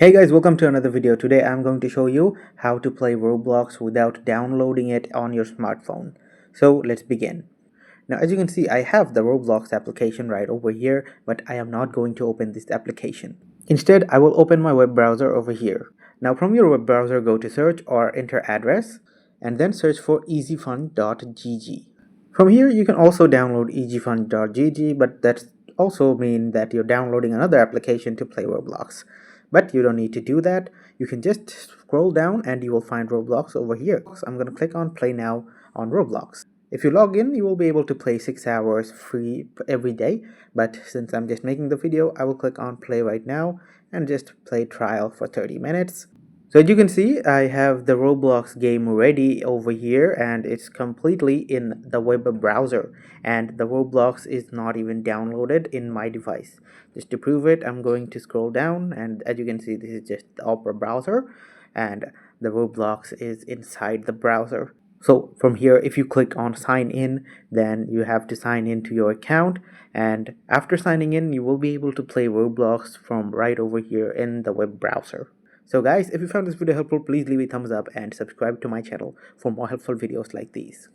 Hey guys, welcome to another video. Today I'm going to show you how to play Roblox without downloading it on your smartphone. So let's begin. Now as you can see, I have the Roblox application right over here, but I am not going to open this application. Instead, I will open my web browser over here. Now from your web browser, go to search or enter address and then search for easyfun.gg. From here, you can also download easyfun.gg, but that's also mean that you're downloading another application to play Roblox. But you don't need to do that. You can just scroll down and you will find Roblox over here. I'm going to click on play now on Roblox. If you log in, you will be able to play 6 hours free every day. But since I'm just making the video, I will click on play right now and just play trial for 30 minutes. So as you can see, I have the Roblox game ready over here and it's completely in the web browser, and the Roblox is not even downloaded in my device. Just to prove it, I'm going to scroll down, and as you can see, this is just the Opera browser and the Roblox is inside the browser. So from here, if you click on sign in, then you have to sign into your account, and after signing in, you will be able to play Roblox from right over here in the web browser. So guys, if you found this video helpful, please leave a thumbs up and subscribe to my channel for more helpful videos like these.